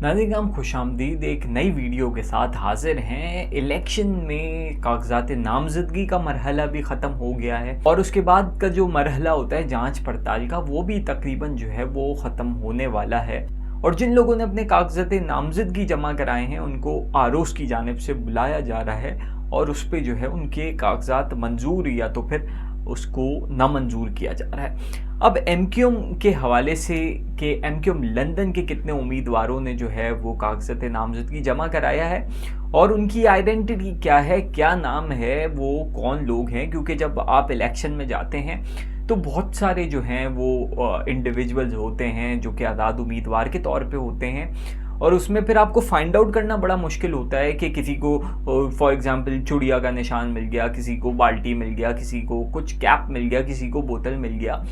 नाज़रीन, हम खुशामदीद एक नई वीडियो के साथ हाजिर हैं। इलेक्शन में कागजात नामजदगी का मरहला भी ख़त्म हो गया है और उसके बाद का जो मरहला होता है जांच पड़ताल का, वो भी तकरीबन जो है वो ख़त्म होने वाला है। और जिन लोगों ने अपने कागजात नामजदगी जमा कराए हैं उनको आरोस की जानिब से बुलाया जा रहा है और उस पर जो है उनके कागजात मंजूर या तो फिर उसको नामंजूर किया जा रहा है। अब एमक्यूएम के हवाले से कि एमक्यूएम लंदन के कितने उम्मीदवारों ने जो है वो कागजात नामजदगी जमा कराया है और उनकी आइडेंटिटी क्या है, क्या नाम है, वो कौन लोग हैं। क्योंकि जब आप इलेक्शन में जाते हैं तो बहुत सारे जो हैं वो इंडिविजुअल्स होते हैं जो कि आज़ाद उम्मीदवार के तौर पे होते हैं और उसमें फिर आपको फाइंड आउट करना बड़ा मुश्किल होता है कि किसी को फॉर एग्जांपल चुड़िया का निशान मिल गया, किसी को बाल्टी मिल गया, किसी को कुछ कैप मिल गया, किसी को बोतल मिल गया।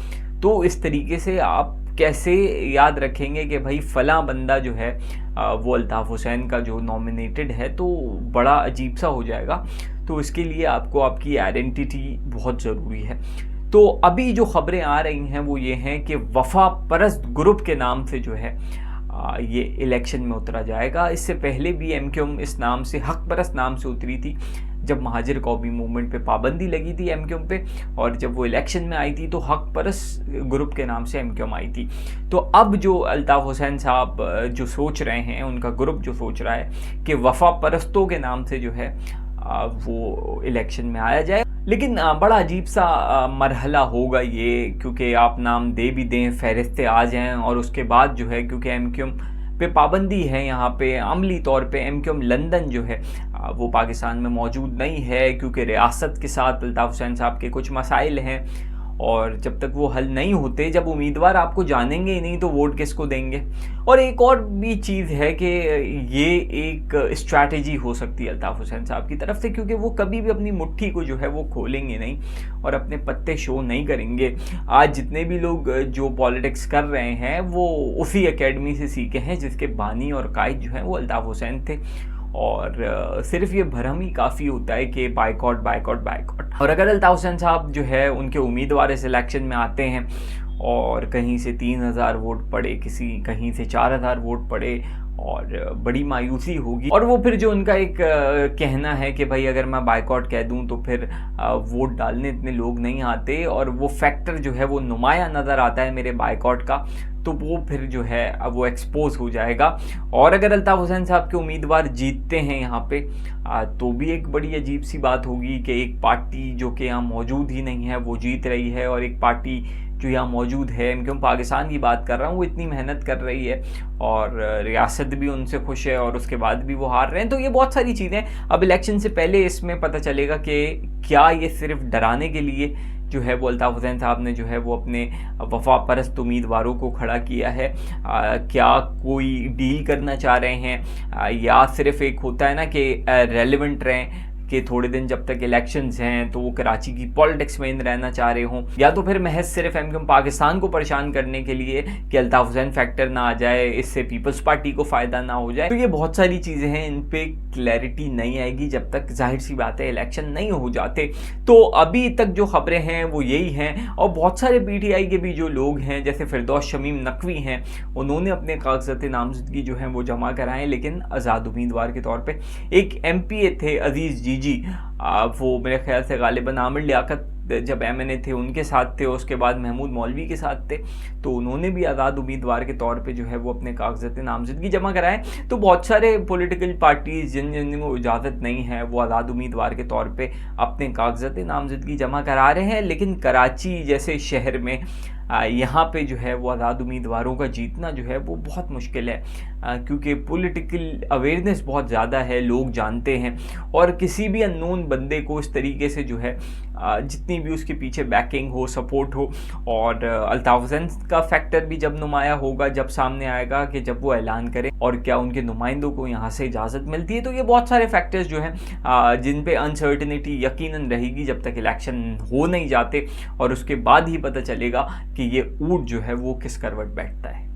तो इस तरीके से आप कैसे याद रखेंगे कि भाई फ़ला बंदा जो है वो अल्ताफ़ हुसैन का जो नॉमिनेटेड है, तो बड़ा अजीब सा हो जाएगा। तो इसके लिए आपको आपकी आइडेंटिटी बहुत ज़रूरी है। तो अभी जो ख़बरें आ रही हैं वो ये हैं कि वफ़ा परस्त ग्रुप के नाम से जो है ये इलेक्शन में उतरा जाएगा। इससे पहले भी एमक्यूएम इस नाम से, हक परस्त नाम से उतरी थी जब महाजिर कौमी मूवमेंट पे पाबंदी लगी थी एमक्यूएम पे, और जब वो इलेक्शन में आई थी तो हक परस्त ग्रुप के नाम से एमक्यूएम आई थी। तो अब जो अल्ताफ़ हुसैन साहब जो सोच रहे हैं, उनका ग्रुप जो सोच रहा है कि वफ़ा परस्तों के नाम से जो है वो इलेक्शन में आया जाए। लेकिन बड़ा अजीब सा मरहला होगा ये, क्योंकि आप नाम दे भी दें, फहरिस्तें आ जाएं और उसके बाद जो है, क्योंकि एमक्यूएम पे पाबंदी है यहाँ पे अमली तौर पे, एमक्यूएम लंदन जो है वो पाकिस्तान में मौजूद नहीं है क्योंकि रियासत के साथ अल्ताफ़ हुसैन साहब के कुछ मसाइल हैं और जब तक वो हल नहीं होते, जब उम्मीदवार आपको जानेंगे ही नहीं तो वोट किसको देंगे। और एक और भी चीज़ है कि ये एक स्ट्रैटेजी हो सकती है अल्ताफ़ हुसैन साहब की तरफ से, क्योंकि वो कभी भी अपनी मुट्ठी को जो है वो खोलेंगे नहीं और अपने पत्ते शो नहीं करेंगे। आज जितने भी लोग जो पॉलिटिक्स कर रहे हैं वो उसी एकेडमी से सीखे हैं जिसके बानी और कायद जो हैं वो अल्ताफ़ हुसैन थे। और सिर्फ ये भरम ही काफ़ी होता है कि बाइकआउट बाइकआउट बाइकआउट। और अगर अल्ताफ़ हुसैन साहब जो है उनके उम्मीदवार इस इलेक्शन में आते हैं और कहीं से 3000 वोट पड़े, कहीं से 4000 वोट पड़े, और बड़ी मायूसी होगी। और वो फिर जो उनका एक कहना है कि भाई अगर मैं बाइकआउट कह दूं तो फिर वोट डालने इतने लोग नहीं आते, और वो फैक्टर जो है वो नुमाया नज़र आता है मेरे बाइकआउट का, तो वो फिर जो है अब वो एक्सपोज हो जाएगा। और अगर अल्ताफ़ हुसैन साहब के उम्मीदवार जीतते हैं यहाँ पे तो भी एक बड़ी अजीब सी बात होगी कि एक पार्टी जो कि यहाँ मौजूद ही नहीं है वो जीत रही है, और एक पार्टी जो यहाँ मौजूद है, एमक्यूएम पाकिस्तान की बात कर रहा हूँ, वो इतनी मेहनत कर रही है और रियासत भी उनसे खुश है और उसके बाद भी वो हार रहे हैं। तो ये बहुत सारी चीज़ें अब इलेक्शन से पहले इसमें पता चलेगा कि क्या ये सिर्फ डराने के लिए जो है वो अल्ताफ़ हुसैन साहब ने जो है वो अपने वफा परस्त उम्मीदवारों को खड़ा किया है, क्या कोई डील करना चाह रहे हैं, या सिर्फ एक होता है ना कि रेलेवेंट रहें कि थोड़े दिन जब तक इलेक्शंस हैं तो वो कराची की पॉलिटिक्स में इन रहना चाह रहे हों, या तो फिर महज सिर्फ एमक्यूएम पाकिस्तान को परेशान करने के लिए कि अल्ताफ़ हुसैन फैक्टर ना आ जाए, इससे पीपल्स पार्टी को फ़ायदा ना हो जाए। तो ये बहुत सारी चीज़ें हैं, इन पे क्लैरिटी नहीं आएगी जब तक जाहिर सी बात है इलेक्शन नहीं हो जाते। तो अभी तक जो खबरें हैं वो यही हैं। और बहुत सारे PTI के भी जो लोग हैं, जैसे फिरदौस शमीम नकवी हैं, उन्होंने अपने कागजात नामजदगी जो हैं वो जमा कराएं, लेकिन आज़ाद उम्मीदवार के तौर पर। एक MPA थे अजीज़ जी, वो मेरे ख्याल से गालिबन आमिर लियाकत जब MNA थे उनके साथ थे, उसके बाद महमूद मौलवी के साथ थे, तो उन्होंने भी आज़ाद उम्मीदवार के तौर पे जो है वो अपने कागजात नामजदगी जमा कराए। तो बहुत सारे पॉलिटिकल पार्टीज़ जिन को इजाज़त नहीं है वो आज़ाद उम्मीदवार के तौर पे अपने कागजात नामजदगी जमा करा रहे हैं। लेकिन कराची जैसे शहर में यहाँ पे जो है वो आज़ाद उम्मीदवारों का जीतना जो है वो बहुत मुश्किल है, क्योंकि पॉलिटिकल अवेयरनेस बहुत ज़्यादा है, लोग जानते हैं, और किसी भी अननोन बंदे को इस तरीके से जो है जितनी भी उसके पीछे बैकिंग हो, सपोर्ट हो, और अल्ताफ़ हुसैन का फैक्टर भी जब नुमाया होगा, जब सामने आएगा कि जब वो ऐलान करें और क्या उनके नुमाइंदों को यहाँ से इजाज़त मिलती है। तो ये बहुत सारे फैक्टर्स जो हैं जिन पे अनसर्टनिटी यकीनन रहेगी जब तक इलेक्शन हो नहीं जाते, और उसके बाद ही पता चलेगा कि ये ऊँट जो है वो किस करवट बैठता है।